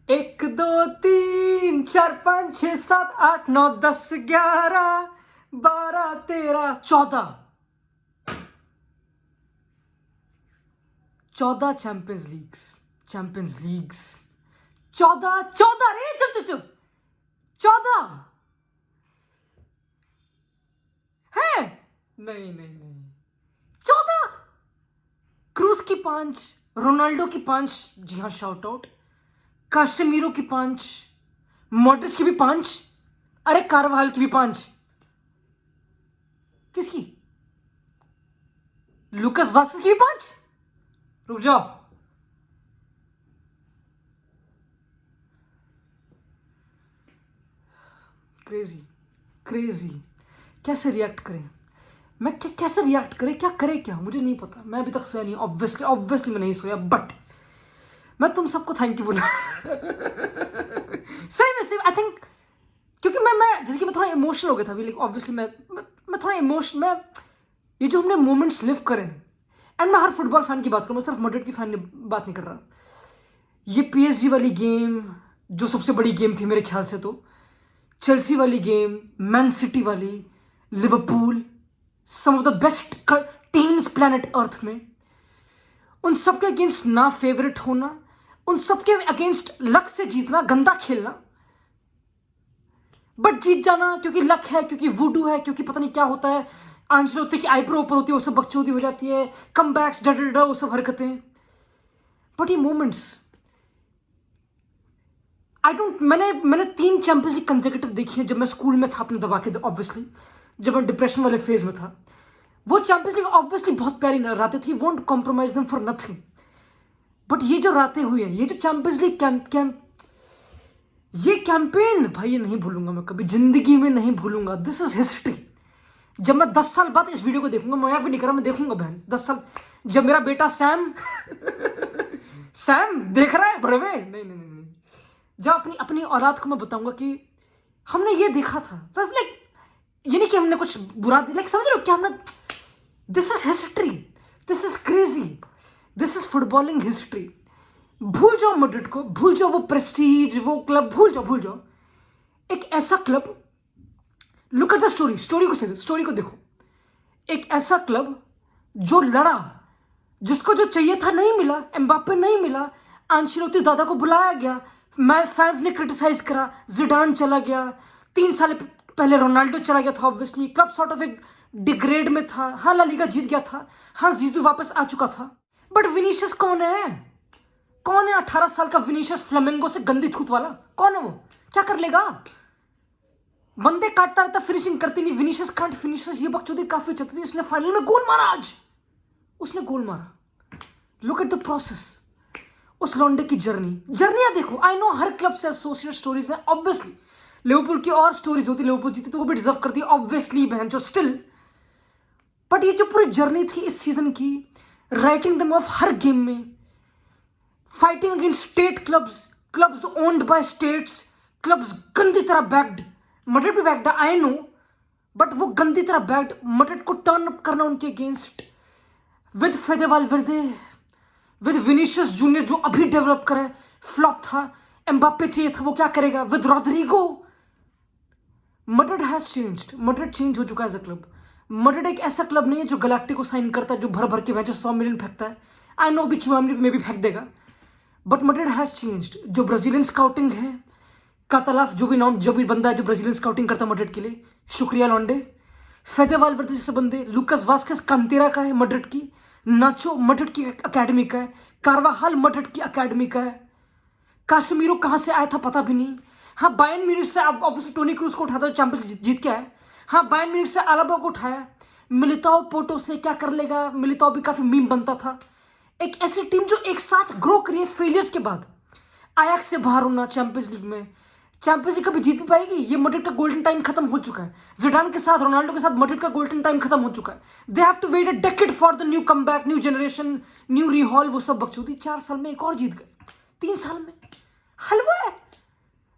एक दो तीन चार पाँच छः सात आठ नौ 10 11 12 13 14 चैंपियंस लीग्स 14 रे चुप 14 है। नहीं 14 क्रूज की 5, रोनाल्डो की 5, जी हाँ शाउट आउट, काशमीरो की 5, मॉड्रिच की भी 5, अरे कारवाल की भी 5, किसकी, लुकास वासिस की भी 5। रुक जाओ, क्रेजी कैसे रिएक्ट करें, मैं कैसे रिएक्ट करें, क्या करे, क्या मुझे नहीं पता। मैं अभी तक सोया नहीं, ऑब्वियसली मैं नहीं सोया, बट मैं तुम सबको थैंक यू बोला सही आई थिंक, क्योंकि मैं जैसे कि मैं थोड़ा इमोशनल हो गया था अभी, लाइक ऑब्वियसली मैं थोड़ा इमोशनल, मैं ये जो हमने मोमेंट्स लिव करे, एंड मैं हर फुटबॉल फैन की बात करूँ, मैं सिर्फ मैड्रिड की फैन बात नहीं कर रहा। ये पीएसजी वाली गेम जो सबसे बड़ी गेम थी मेरे ख्याल से, तो चेल्सी वाली गेम, मैन सिटी वाली, Liverpool, some of the best teams planet earth में, उन सबके अगेंस्ट ना फेवरेट होना, उन सबके अगेंस्ट लक से जीतना, गंदा खेलना, बट जीत जाना क्योंकि लक है, क्योंकि वुडू है, क्योंकि पता नहीं क्या होता है, आंचलोती की आईब्रो ऊपर होती है, वो सब बकचोदी हो जाती है, कम बैक्स डर वो सब हरकतें। बट ये मोमेंट्स आई डोंट, मैंने 3 चैंपियंस लीग कंसेक्यूटिव देखी है जब मैं स्कूल में था अपने दबा के, ऑब्वियसली जब मैं डिप्रेशन वाले फेज में था। वो चैंपियंस लीग ऑब्वियसली बहुत प्यारी रातें थी, won't compromise them for nothing, but ये जो रातें हुई है, ये जो चैंपियंस लीग ये कैंपेन भाई, ये नहीं भूलूंगा मैं कभी जिंदगी में, नहीं भूलूंगा। This is history. जब मैं 10 साल बाद इस वीडियो को देखूंगा, मैं भी नहीं कर रहा, मैं देखूंगा बहन 10 साल, जब मेरा बेटा सैम सैम देख रहा है बड़वे, नहीं, जब अपनी औलाद को मैं बताऊंगा कि हमने ये देखा था, बस लाइक ये नहीं कि हमने कुछ बुरा, लाइक समझ रहे हो क्या हमने, this is history, this is crazy, this is footballing history. भूल जाओ मैड्रिड को, भूल जाओ वो प्रेस्टीज, वो क्लब, भूल जाओ। एक ऐसा club, look at the story को देखो, एक ऐसा क्लब जो लड़ा, जिसको जो चाहिए था नहीं मिला, एम्बाप्पे नहीं मिला, आंचेलोत्ती दादा को बुलाया गया, फैंस ने क्रिटिसाइज करा, जिडान चला गया, 3 साल पहले रोनाल्डो चला गया था, ऑब्वियसली क्लब सॉर्ट ऑफ एक डिग्रेड में था। हाँ ला लीगा जीत गया था, हाँ जीजू वापस आ चुका था, बट विनीशियस कौन है 18 साल का विनीशियस, फ्लेमेंगो से गंदी थूत वाला, कौन है वो, क्या कर लेगा, बंदे काटता रहता, फिनिशिंग करती नहीं, विनीशियस कांट फिनिशर्स, ये बकचोदी काफी चलती थी। उसने फाइनल में गोल मारा, आज उसने गोल मारा। लुक एट द प्रोसेस, उस लॉन्डे की जर्नियां देखो। आई नो हर क्लब से एसोसिएट स्टोरीज है, ऑब्वियसली लिवरपूल की और स्टोरीज होती, लिवरपूल जीती तो वो भी डिजर्व करती है ऑब्वियसली बहन, जो स्टिल, बट ये जो पूरी जर्नी थी इस सीजन की, राइटिंग देम ऑफ हर गेम में, fighting against state clubs owned by states, clubs गंदी तरह बैक्ड, मैड्रिड भी बैक्ड, आई नो, बट वो गंदी तरह बैक्ड, मैड्रिड को टर्न अप करना उनके against, with Fede Valverde, with Vinicius junior जो अभी डेवलप कर रहा है, फ्लॉप था, एम्बाप्पे चाहिए था, वो क्या करेगा, with Rodrygo. Madrid has changed, Madrid change हो चुका है एज अ क्लब। मैड्रिड एक ऐसा क्लब नहीं है जो गैलेक्टिको साइन करता है, जो भर के मैच 100 मिलियन फेंकता है। आई नो भी चुआमनी में भी फेंक देगा, बट मैड्रिड हैज चेंज्ड। जो ब्राजीलियन स्काउटिंग है, कातलाफ जो भी बंदा है जो ब्राजीलियन स्काउटिंग करता है मैड्रिड के लिए, शुक्रिया लॉन्डे। फेदे वालवेर्दे जैसे बंदे, लुकास वास्केस कांतेरा का है मैड्रिड की, नाचो मैड्रिड की अकेडमी का है, कारवाहाल मैड्रिड की अकेडमी का है, काशमीरो कहां से आया था पता भी नहीं। हाँ बायर्न म्यूनिख से ऑब्वियसली टोनी क्रूज को उठाता, चैंपियंस जीत के आया। हाँ बायर्न म्यूनिख से अलाबा को उठाया, मिलिताओ पोर्टो से क्या कर लेगा, मिलिताओ भी काफी मीम बनता था। एक ऐसी टीम जो एक साथ ग्रो करी है फेलियर्स के बाद, आयाक्स से बाहर होना चैंपियंस लीग में, चैंपियंस लीग कभी जीत भी पाएगी, ये मैड्रिड का गोल्डन टाइम खत्म हो चुका है। जिडान के साथ, रोनाल्डो के साथ मैड्रिड का गोल्डन टाइम खत्म हो चुका है। They have to wait a decade for the new comeback, new generation, new rehaul, वो सब बकचोदी। 4 साल में एक और जीत गए, 3 साल में हलवा है।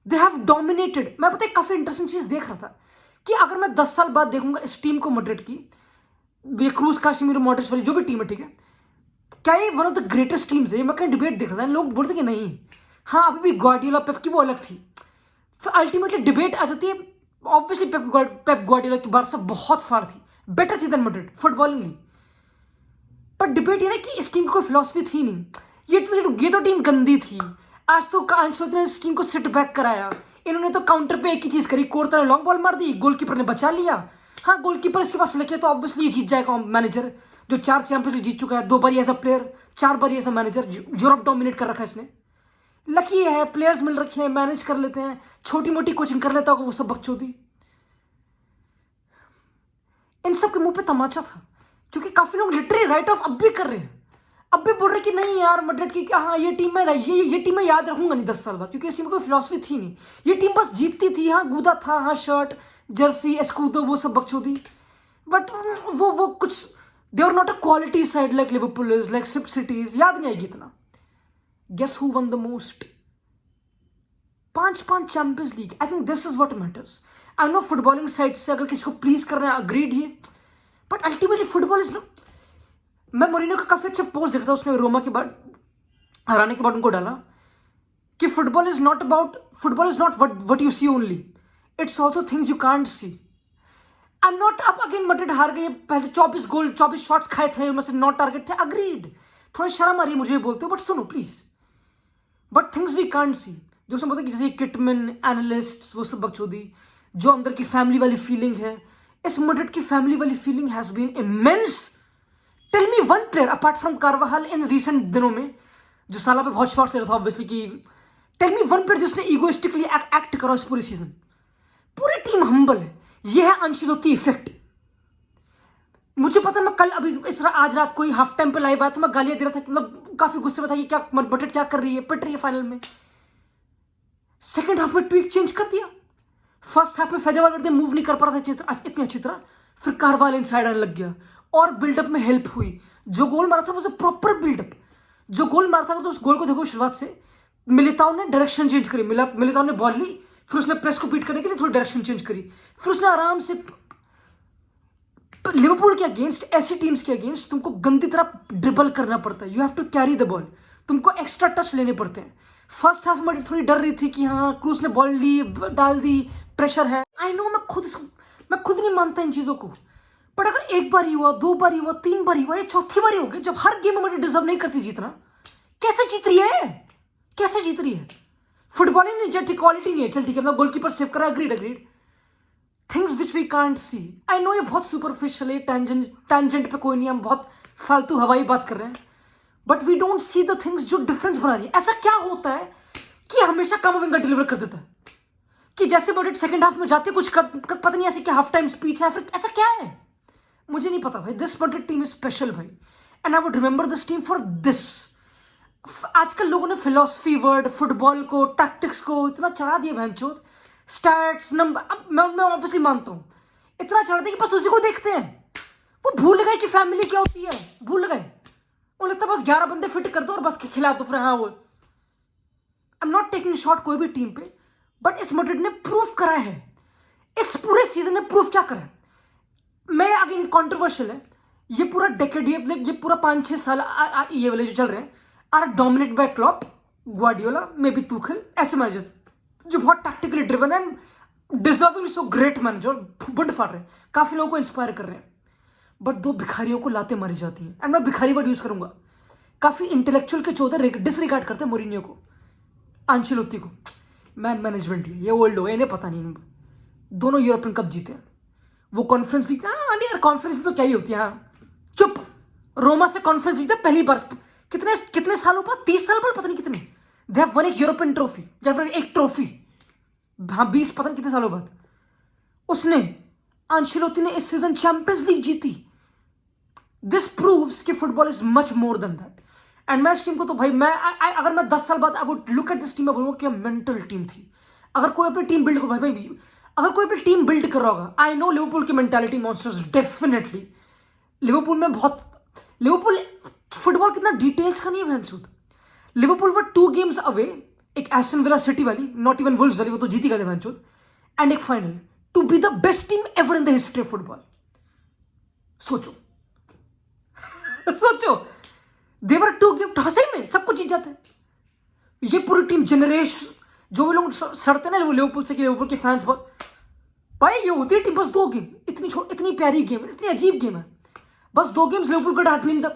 They have dominated. मैं पता है काफी इंटरेस्टिंग चीज देख रहा था कि अगर मैं 10 साल बाद देखूंगा इस टीम को, मैड्रिड की, ये क्रूज, काशमीरो, मॉड्रिच वाली जो भी टीम है, ठीक है, क्या ये one of the greatest teams है? मैं कहीं डिबेट देख रहा था, लोग बोलते कि नहीं, हाँ अभी भी ग्वार्डियोला पेप की वो अलग थी। फिर अल्टीमेटली डिबेट आ जाती है, ऑब्वियसली पेप ग्वार्डियोला की बारसा बहुत फार थी, बेटर थी देन मैड्रिड फुटबॉलिंगली, पर डिबेट ये ना कि इस टीम की कोई फिलॉसफी थी नहीं। ये तो टीम गंदी थी। आज तो अंचेलोत्ती ने इस टीम को सिट बैक कराया। इन्होंने तो काउंटर पे एक ही चीज करी, कोर्ता ने लॉन्ग बॉल मार दी, गोलकीपर ने बचा लिया। हाँ गोलकीपर इसके पास लेके तो ऑब्वियसली ये जीत जाएगा मैनेजर, जो 4 चैंपियंस जीत चुका है, 2 बार एज अ प्लेयर, 4 बार as a manager, Europe dominate कर रखा है इसने। लकी है, प्लेयर्स मिल रखे हैं, मैनेज कर लेते हैं, छोटी मोटी कोचिंग कर लेता होगा वो सब बकचोदी। इन सब के मुंह पे तमाचा था, क्योंकि काफी लोग लिटरली राइट ऑफ अब भी कर रहे हैं, अब भी बोल रहे कि नहीं यार मैड्रिड की हाँ ये टीम में ये टीम मैं याद रखूंगा नहीं 10 साल बाद, क्योंकि इस टीम में कोई फिलॉसफी थी नहीं। ये टीम बस जीतती थी, हाँ गूदा था, हाँ शर्ट जर्सी एस्कूदो वो सब बकचोदी, बट वो कुछ they are not a quality side like Liverpool is, like City's. याद नहीं आएगी इतना। Guess who won the most? 5 Champions League. I think this is what matters. I know footballing side से अगर किसी को प्लीज करना है, अग्रीड ही, but ultimately football is not. मैं मोरिनो का काफी अच्छा पोस्ट देखता, उसने रोमा के बाद हराने के बाद उनको डाला कि football is not what you see only, it's also things you can't see. I am not, अब अगेन मैड्रिड हार गई, पहले 24 गोल 24 शॉट्स खाए थे, उनमें से 9 टारगेट थे, अग्रीड। थोड़ी शर्म आ रही है मुझे बोलते हो, बट सुनो please, but things we can't see, जो सब बोलते हैं कि जैसे किटमैन एनालिस्ट वो सब बकचोदी, जो अंदर की फैमिली वाली फीलिंग है, इस मैड्रिड की फैमिली वाली feeling has been immense. Tell me one player apart from Carvajal in recent दिनों में, जो साला पे बहुत शॉर्ट से था ऑब्वियसली, कि टेल मी वन प्लेयर जिसने इगोइस्टिकली एक्ट करा इस पूरी सीजन। पूरी टीम हम्बल है। ये है अंचेलोत्ती इफेक्ट। मुझे पता है, मैं कल अभी आज रात कोई हाफ टाइम पे लाइव आया तो मैं गालियां दे रहा था, मतलब काफी गुस्से में था कि क्या मैड्रिड क्या कर रही है, पिट रही है फाइनल में। सेकंड हाफ में ट्वीक चेंज कर दिया। फर्स्ट हाफ में फेदे वाल्वेर्दे मूव नहीं कर पा रहा था इतनी अच्छी तरह, फिर कार्वाल इनसाइड आने लग गया और बिल्डअप में हेल्प हुई। जो गोल मारा था वो प्रॉपर बिल्डअप, जो गोल मारा था तो उस गोल को देखो शुरुआत से मिलिताओ ने डायरेक्शन चेंज करी, मिलिताओ ने बॉल ली, फिर उसने प्रेस को बीट करने के लिए थोड़ी डायरेक्शन चेंज करी, फिर उसने आराम से लिवरपूल के अगेंस्ट, ऐसी टीम्स के अगेंस्ट तुमको गंदी तरह ड्रिबल करना पड़ता है, you have to carry the ball, तुमको एक्स्ट्रा टच लेने पड़ते हैं। फर्स्ट हाफ में थोड़ी डर रही थी कि हाँ क्रूस ने बॉल ली, डाल दी, प्रेशर है। आई नो, मैं खुद नहीं मानता इन चीजों को, पर अगर एक बार ही हुआ, 2 बार ही हुआ, 3 बार ही हुआ, ये चौथी बार ही हो गई जब हर गेम में डिजर्व नहीं करती जीतना। कैसे जीत रही है, कैसे जीत रही है? फुटबॉलिंग नहीं जब क्वालिटी नहीं है, चल ठीक है, मतलब गोलकीपर सेव करा, agreed. Things which we can't see. I know ये बहुत सुपरफिशियल है, टैंजेंट पे कोई नहीं, हम बहुत फालतू हवाई बात कर रहे हैं, but we don't see the things जो डिफरेंस बना रही है। ऐसा क्या होता है कि हमेशा कामाविंगा डिलीवर कर देता है, कि जैसे मैड्रिड सेकंड हाफ में जाते कुछ पता नहीं, ऐसे क्या हाफ टाइम स्पीच है, फिर ऐसा क्या है मुझे नहीं पता भाई। This Madrid team is special भाई, and I would remember this team for this. आजकल लोगों ने फिलॉसफी वर्ड, फुटबॉल को, टैक्टिक्स को इतना चढ़ा दिया भैंचोद, स्टैट्स नंबर, अब मैं ऑब्वियसली मानता हूं, इतना चढ़ा दिया कि बस उसी को देखते हैं। वो भूल गए कि फैमिली क्या होती है, भूल गए। वो लगता है बस 11 बंदे फिट कर दो और बस खिला दो, फिर हाँ वो। आई एम नॉट टेकिंग शॉट कोई भी टीम पे, बट इस मैड्रिड ने प्रूफ करा है, इस पूरे सीजन ने प्रूफ क्या करा है। मैं आगे कंट्रोवर्शियल है, ये पूरा डेकेड, ये पूरा 5-6 साल ये वाले जो चल रहे हैं are dominate by Klopp, Guardiola, may be Tuchel, ऐसे मैनेजर्स जो बहुत tactically driven and deservingly so great manager, बुंड फाड़ रहे हैं, काफी लोगों को इंस्पायर कर रहे हैं, बट 2 भिखारियों को लाते मारी जाती हैं। एंड मैं भिखारी वर्ड यूज करूंगा, काफी इंटेलेक्चुअल के चौधर डिसरिगार्ड करते हैं मोरिनियो को, अंचेलोत्ती को। मैनेजमेंट ये ओल्ड हो गए, इन्हें पता नहीं। दोनों यूरोपियन कप जीते हैं, वो कॉन्फ्रेंस लीग, यार कॉन्फ्रेंस तो क्या ही होती है, चुप। रोमा से कॉन्फ्रेंस जीते पहली बार, कितने सालों बाद, 30 साल बाद, पता नहीं कितने। दे हैव वन एक यूरोपियन ट्रॉफी, या फिर एक ट्रॉफी, हाँ 20 पता नहीं कितने सालों बाद उसने, अंचेलोत्ती ने इस सीजन चैंपियंस लीग जीती। दिस प्रूव्स कि football is much more than that. And मैं इस टीम को तो भाई, अगर मैं 10 साल बाद I would look at this team, मैं बोलूंगा कि मेंटल टीम थी। अगर कोई अपनी टीम बिल्ड कर भाई, अगर कोई अपनी टीम बिल्ड कर रहा होगा, आई नो लिवरपूल की मेंटालिटी मॉन्स्टर्स, डेफिनेटली लिवरपूल में बहुत, लिवरपूल फुटबॉल कितना डिटेल्स का नहीं है भैंसूद। लिवरपूल वर 2 गेम्स अवे, एक एस्टन विला सिटी वाली, नॉट इवन वुल्व्स वाली, वो तो जीती गए भैंसूद, एंड एक final, to be the best team ever in the history of football. सोचो सोचो, देवर 2 गेम, सही में सब कुछ जीत जाते हैं। ये पूरी टीम जनरेशन, जो भी लोग सड़ते ना लिवरपूल से कि लिवरपूल के फैंस बहुत, भाई ये होती है टीम, बस 2 गेम, इतनी प्यारी गेम, इतनी अजीब गेम है, बस 2 games Liverpool could have been the,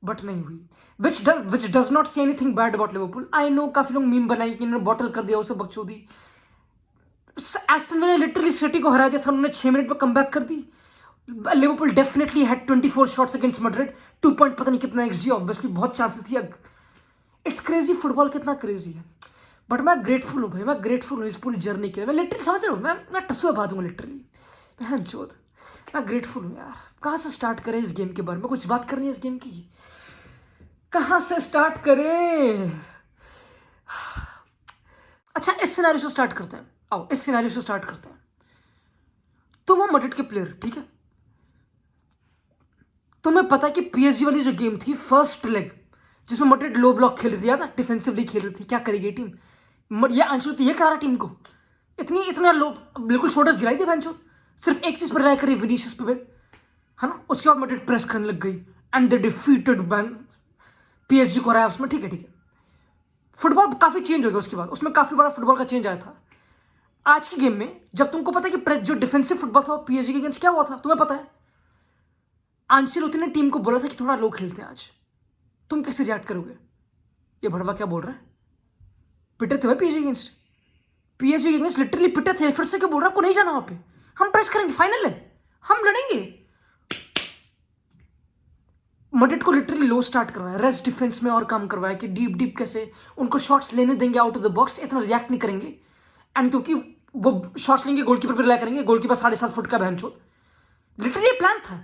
but नहीं हुई, which does not say anything bad about Liverpool. I know काफी लोग मीम बनाई कि इन्होंने बॉटल कर दिया उसे बकचोदी। एस्टन विला ने लिटरली सिटी को हरा दिया था, उन्होंने 6 मिनट में कमबैक कर दी। Liverpool definitely had 24 shots against Madrid, 2 point पता नहीं कितना XG, ऑब्वियसली बहुत चांसेस थी। इट्स क्रेजी, फुटबॉल कितना क्रेजी है, बट मैं ग्रेटफुल हूँ भाई, मैं ग्रेटफुल हूँ इस पूरी जर्नी के लिए। मैं लिटरली समझ रहा हूँ, मैं टस्सुआ बात हूँ लिटरली, बहन चोद, मैं ग्रेटफुल हूँ यार। कहाँ से स्टार्ट करें इस गेम के बारे में, कुछ बात करनी है इस गेम की, कहाँ से स्टार्ट करें? अच्छा, इस सिनेरियो से स्टार्ट करते हैं, आओ इस सिनेरियो से स्टार्ट करते हैं। तुम हो मैड्रिड के प्लेयर, ठीक है, तुम्हें पता है कि PSG वाली जो गेम थी फर्स्ट लेग, जिसमें मैड्रिड लो ब्लॉक खेल रही थी, डिफेंसिवली खेल रही थी, क्या करेगी टीम? ये अंशुलती ये करा टीम को इतना लो, बिल्कुल शोल्डर्स गिराई थी बेंचो, सिर्फ एक चीज पर रह करी, विनीशियस पे, है ना। उसके बाद मैड्रिड प्रेस करने लग गई एंड दे डिफीटेड PSG को हराया उसमें, ठीक है। फुटबॉल काफी चेंज हो गया उसके बाद, उसमें काफी बड़ा फुटबॉल का चेंज आया था। आज की गेम में जब तुमको पता है कि जो डिफेंसिव फुटबॉल था PSG के अगेंस्ट क्या हुआ था, तुम्हें पता है? आंचेलोत्ती ने टीम को बोला था कि थोड़ा लो खेलते हैं आज, तुम कैसे रिएक्ट करोगे? ये भड़वा क्या बोल रहा है? पिटे थे भाई PSG के अगेंस्ट लिटरली पिटे थे, फिर से क्या बोल रहा है, आपको नहीं जाना वहां पे, हम प्रेस करेंगे, फाइनल है, हम लड़ेंगे। मैड्रिड को लिटरली लो स्टार्ट करवाया, रेस्ट डिफेंस में और काम करवाया कि डीप कैसे उनको शॉट्स लेने देंगे आउट ऑफ द बॉक्स, इतना रिएक्ट नहीं करेंगे। एंड क्योंकि वो शॉट्स लेंगे, गोलकीपर पर रिलाई करेंगे, गोलकीपर 7.5 फुट का बहन छोड़, लिटरली प्लान था।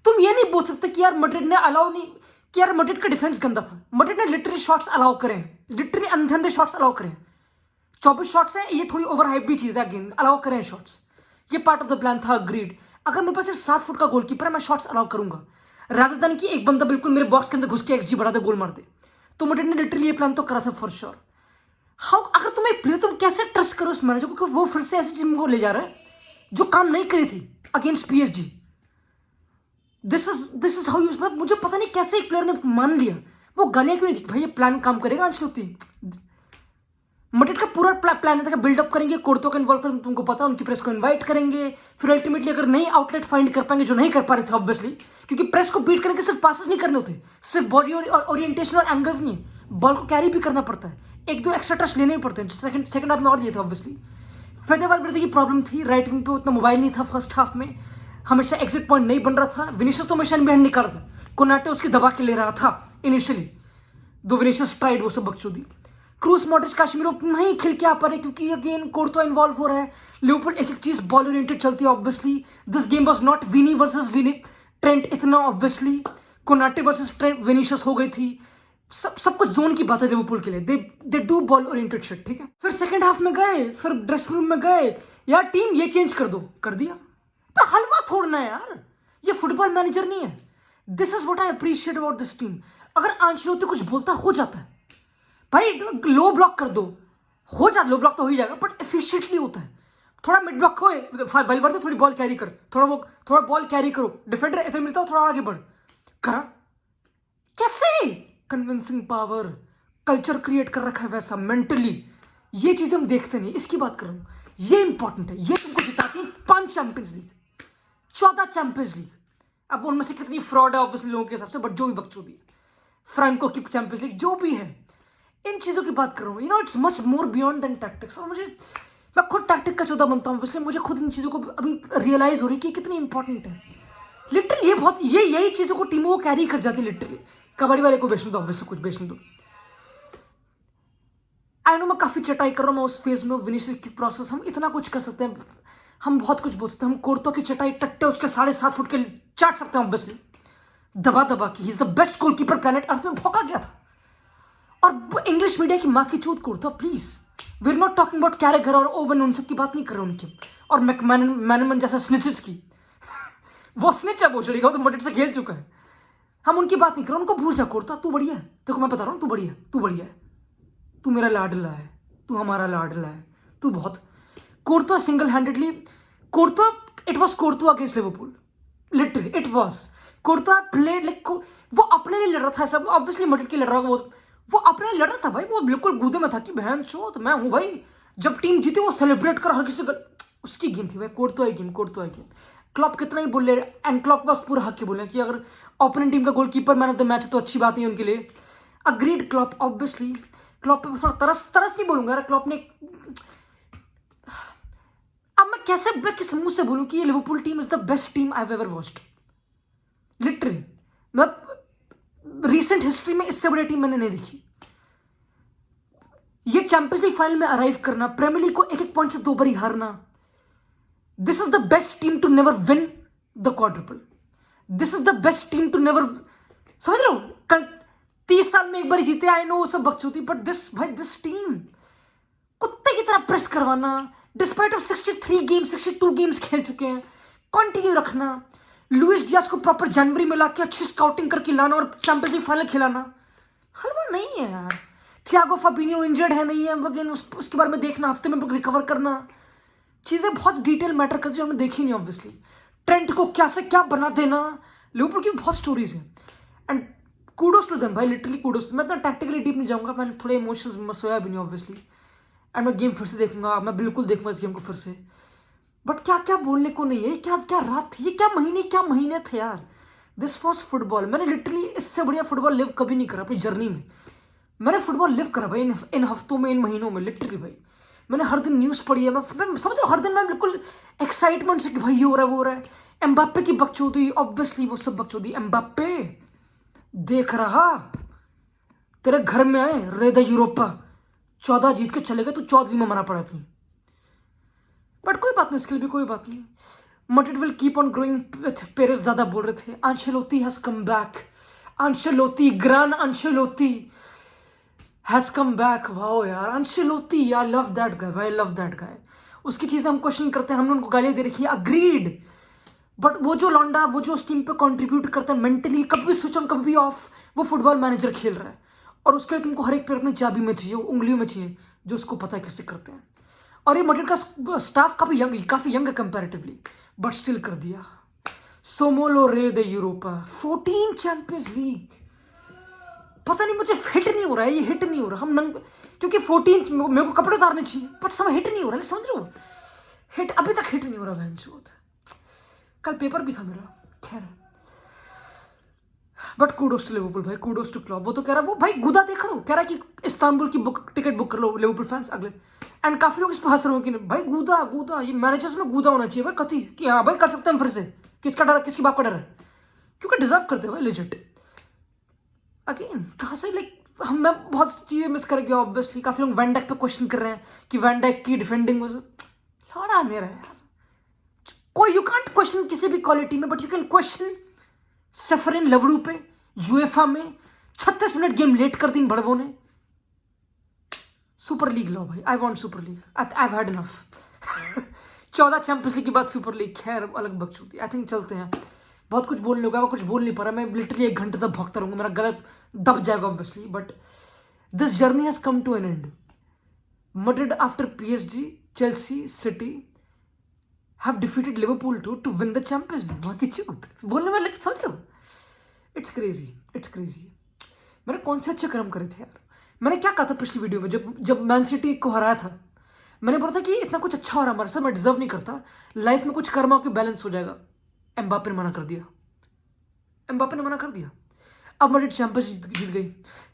तुम ये नहीं बोल सकते कि यार मैड्रिड ने अलाउ नहीं, कि यार मैड्रिड का डिफेंस गंदा था। मैड्रिड ने लिटरली शॉट्स अलाउ करें, लिटरली अंधे शॉट्स अलाउ करें, 24 शॉट्स है, ये थोड़ी ओवर हाइप भी चीज है, अगेन अलाउ करें शॉट्स, ये पार्ट ऑफ द प्लान था, अग्रीड। अगर मेरे पास सिर्फ 7 फुट का गोलकीपर है, मैं शॉट्स अलाउ करूंगा, रादर देन कि एक बंदा बिल्कुल मेरे बॉक्स के अंदर घुस के XG बढ़ा दे, गोल मार दे। तो मैड्रिड ने लिटरली ये प्लान तो करा था फॉर श्योर। हाउ, अगर तुम एक प्लेयर, तुम कैसे ट्रस्ट करो उस मैनेजर को कि वो फिर से ऐसी टीम को ले जा रहा है जो काम नहीं करी थी against PSG? This is how you, मुझे पता नहीं कैसे एक प्लेयर ने मान लिया, वो गालियां क्यों नहीं थी भाई, ये प्लान काम करेगा अंचलोत्ती। मैड्रिड का पूरा प्लान था, बिल्डअप करेंगे, कोर्तो को इन्वॉल्व कर, तुमको पता उनकी प्रेस को इनवाइट करेंगे, फिर अल्टीमेटली अगर नई आउटलेट फाइंड कर पाएंगे, जो नहीं कर पा रहे थे ऑब्वियसली, क्योंकि प्रेस को बीट करने के सिर्फ पासेस नहीं करने होते, सिर्फ बॉडी और ओरिएंटेशन और एंगल्स नहीं है, बॉल को कैरी भी करना पड़ता है, 1-2 एक्स्ट्रा टच लेने भी पड़ते हैं, सेकंड हाफ में और ये था ऑब्वियसली। फेदेवाल्वेर्दे की प्रॉब्लम थी, राइट विंग पे उतना मोबाइल नहीं था फर्स्ट हाफ में, हमेशा एग्जिट पॉइंट नहीं बन रहा था, विनीशियस तो हमेशा इनबैंड नहीं कर रहा था, कोनाटे उसकी दबा के ले रहा था इनिशियली, दो विनीशियस ट्राइड वो सब बकचोदी। क्रूस, मॉड्रिच, काश्मीरो नहीं खेल के आ पा रहे क्योंकि अगेन कोर्तो इन्वॉल्व हो रहा है। लिवरपूल एक चीज बॉल ओरिएंटेड चलती है obviously, this game was not Vini versus Vini Trent इतना obviously, Konate versus Trent Vinicius हो गई थी, सब कुछ जोन की बात है लिवरपूल के लिए, they do ball oriented shit, ठीक है। फिर सेकंड हाफ में गए, फिर ड्रेसिंग रूम में गए, यार टीम ये चेंज कर दो, कर दिया। हलवा थोड़ना है यार, ये फुटबॉल मैनेजर नहीं है। This is what I appreciate about this team. अगर आंचलोत्ती कुछ बोलता हो जाता है भाई, लो ब्लॉक कर दो, हो जाता, लो ब्लॉक तो हो ही जाएगा, बट एफिशिएंटली होता है। थोड़ा मिड ब्लॉक हो, वाल्वर्दे थोड़ी बॉल कैरी कर, थोड़ा बॉल कैरी करो, डिफेंडर इधर मिलता हो, थोड़ा आगे बढ़, करा कैसे? कन्विंसिंग पावर, कल्चर क्रिएट कर रखा है वैसा मेंटली, ये चीजें हम देखते नहीं, इसकी बात कर रहा हूं, ये इंपॉर्टेंट है, ये तुमको जिताती है 5 चैंपियंस लीग, 14 चैंपियंस लीग। अब उनमें से कितनी फ्रॉड है ऑब्वियसली लोगों के हिसाब से, बट जो भी बकचोदी है, फ्रैंको की चैंपियंस लीग जो भी है, इन चीजों की बात कर रहा हूँ। You know it's much more beyond than tactics. और मैं खुद टैक्टिक का चौथा बनता हूँ, इसलिए मुझे खुद इन चीजों को अभी रियलाइज हो रही है कि कितनी इंपॉर्टेंट है लिटरली। ये बहुत यही चीजों को टीमों को कैरी कर जाती है लिटरली। कबड्डी वाले को बेचने दो, ऑब्वियसली कुछ बेचने दो। आई नो मैं काफी चटाई कर रहा हूँ, मैं उस फेज में विनीशियस की प्रोसेस, हम इतना कुछ कर सकते हैं, हम बहुत कुछ बोल सकते हैं, हम कोर्तो की चटाई टट्टे उसके 7.5 फुट के चाट सकते हैं ऑब्वियसली, दबा की। He is the best goalkeeper planet earth में भौंका गया था। और इंग्लिश मीडिया की माँ की चूत Courtois, please, we are not talking about Carragher और ओवन, उन सब की बात नहीं कर रहे उनकी, और मैनमैन जैसा स्निचेस की वो स्निच है, वो चलेगा, वो तो मैड्रिड से खेल चुका है, हम उनकी बात नहीं कर रहे, उनको भूल जा। कोर्तो तू बढ़िया है, देखो मैं बता रहा हूँ, तू बढ़िया है, तू मेरा लाडला है, तू हमारा लाडला है, तू बहुत। Courtois single handedly, Courtois, it was Courtois against Liverpool, literally it was Courtois played like, वो अपने लिए लड़ रहा था सब, ऑब्वियसली मैड्रिड के लड़ रहा, वो अपने लड़ रहा था भाई, वो बिल्कुल गूदे में था कि बहन चो तो मैं हूं भाई, जब टीम जीती वो सेलिब्रेट कर हर किसी उसकी गेम थी भाई, कोड तो है गेम, कोड तो है गेम। क्लॉप कितना ही बोले, एंड क्लॉप बस पूरा हक के बोले कि अगर ओपोनेंट टीम का goalkeeper man of the match है तो अच्छी बात नहीं उनके लिए। अग्रीड क्लॉप, ऑब्वियसली क्लॉप पे थोड़ा तरस तरस नहीं बोलूंगा यार, क्लॉप ने, अब मैं कैसे किस मुंह से बोलूं कि ये Liverpool team is the best team I have ever watched, literally. मैं रीसेंट हिस्ट्री में इससे बड़ी टीम मैंने नहीं देखी। ये चैंपियंस लीग फाइनल में अराइव करना, प्रीमियर लीग को एक एक पॉइंट से 2 बार ही हारना, this is the best team to never win the quadruple, this is the best team to never, समझ रहे हो, 30 साल में एक बार जीते, आई नो वो सब बकचोदी, बट दिस भाई दिस टीम कुत्ते की तरह प्रेस करवाना, डिस्पाइट ऑफ 63 गेम्स 62 गेम्स खेल चुके हैं, कंटिन्यू रखना, लुइस डियाज को प्रॉपर जनवरी में लाके अच्छी स्काउटिंग करके लाना और चैंपियंस लीग फाइनल खिलाना, हलवा नहीं है यार। थियागो फाबिन्हो इंजर्ड है, नहीं है, अगेन उसके बारे में देखना, हफ्ते में रिकवर करना, चीजें बहुत डिटेल मैटर करती है, हमने देखी नहीं ऑब्वियसली। ट्रेंट को क्या से क्या बना देना, लिवरपूल की बहुत स्टोरीज हैं, एंड कूडोस टू देम भाई, लिटरली कूडोस। मैं इतना टैक्टिकली डीप नहीं जाऊंगा, मैंने थोड़े इमोशंस में सोया भी नहीं ऑब्वियसली, एंड मैं गेम फिर से देखूंगा, मैं बिल्कुल देखूंगा इस गेम को फिर से, बट क्या क्या बोलने को नहीं है, क्या क्या रात थी, ये क्या महीने थे यार, दिस वॉज फुटबॉल। मैंने लिटरली इससे बढ़िया फुटबॉल लिव कभी नहीं करा अपनी जर्नी में, मैंने फुटबॉल लिव करा भाई इन हफ्तों में, इन महीनों में, लिटरली भाई। मैंने हर दिन न्यूज़ पढ़ी है, मैं समझ रहा हूँ, हर दिन मैं बिल्कुल एक्साइटमेंट से कि भाई ये हो रहा है वो हो रहा है। एम्बाप्पे की बकचोदी, ऑब्वियसली वो सब बकचोदी, एम्बाप्पे देख रहा तेरे घर में आए रे द यूरोपा, 14 जीत के चले गए तो 14वीं में मना पड़ा अपनी, बट कोई बात नहीं, इसके लिए भी कोई बात नहीं। Madrid will keep on growing, Perez दादा बोल रहे थे, Ancelotti has come back, Ancelotti, gran Ancelotti has come back, wow यार, Ancelotti, I love that guy भाई, लव दैट गाय। उसकी चीजें हम क्वेश्चन करते हैं, हमने उनको गालियां दे रखी है, अग्रीड, बट वो जो लौंडा, वो जो उस टीम पे कंट्रीब्यूट करता है मेंटली, कभी भी स्विच ऑन कभी भी ऑफ, वो फुटबॉल मैनेजर खेल रहा है, और उसके लिए तुमको हर एक प्लेयर अपनी चाबी में चाहिए, उंगलियों में चाहिए, जो उसको पता है कैसे करते हैं। और ये मैड्रिड का स्टाफ काफी यंग है कंपैरेटिवली, बट स्टिल कर दिया। सोमोलो रे द यूरोपा, 14 चैंपियंस लीग, पता नहीं मुझे हिट नहीं हो रहा है, ये हिट नहीं हो रहा, हम नंग, क्योंकि 14 मेरे को कपड़े उतारने चाहिए, बट सब हिट नहीं हो रहा है, समझ रहे हो, हिट अभी तक हिट नहीं हो रहा बहनचोद। कल पेपर भी था मेरा, खैर, बट कूडोस टू लिवरपूल भाई, कूडोस टू क्लॉप। वो तो कह रहा है, वो भाई गुदा देख रहा हूँ, कह रहा है कि इस्तांबुल की टिकट बुक कर लो लिवरपूल फैंस अगले, एंड काफी लोग इस पर हंस रहे हो कि भाई गुदा ये मैनेजर्स में गुदा होना चाहिए भाई, कथी कि हाँ भाई कर सकते हैं फिर से, किसका डर, किसकी बाप का डर है, क्योंकि डिजर्व करते हो भाई लेजिट। अगेन कहाँ से लाइक मैं बहुत चीजें मिस कर गया ऑब्वियसली। काफी लोग वैन डाइक पे क्वेश्चन कर रहे हैं कि वैन डाइक की डिफेंडिंग लड़ा मेरा यार, कोई यू कांट क्वेश्चन किसी भी क्वालिटी में, बट यू कैन क्वेश्चन सफरिन लवड़ू पे, यूएफा में 36 मिनट गेम लेट कर दी बड़वों ने। सुपर लीग लो भाई, I want super league, I have had enough 14 champions league के बाद सुपर लीग, खैर अलग बकचोदी। आई थिंक चलते हैं, बहुत कुछ बोलने होगा, मैं कुछ बोल नहीं पा रहा, मैं लिटरली 1 घंटे तक भौंकता रहूंगा, मेरा गला दब जाएगा obviously, but this journey has come to an end. Madrid after PSG, Chelsea, City have defeated Liverpool to win the Champions League। बाकी चूत बोलने में समझ रहे हो, इट्स क्रेजी। मैंने कौन से अच्छे कर्म करे थे यार। मैंने क्या कहा था पिछली वीडियो में, जब मैन सिटी को हराया था, मैंने बोला था कि इतना कुछ अच्छा हो रहा है हमारे साथ, मैं डिजर्व नहीं करता, लाइफ में कुछ कर्मा के बैलेंस हो जाएगा। एम्बाप्पे ने मना कर दिया, अब मैड्रिड चैंपियंस जीत गई,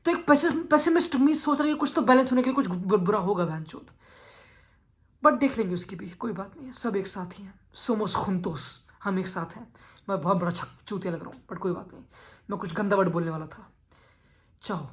तो एक पेसिमिस्ट मी सोच रही है कुछ तो बैलेंस होने के लिए कुछ बुरा होगा बहनचोद, बट देख लेंगे उसकी भी, कोई बात नहीं है, सब एक साथ ही हैं, सोमोस खुंतोस, हम एक साथ हैं। मैं बहुत बड़ा चूतिया लग रहा हूँ, बट कोई बात नहीं, मैं कुछ गंदा वर्ड बोलने वाला था। चाओ।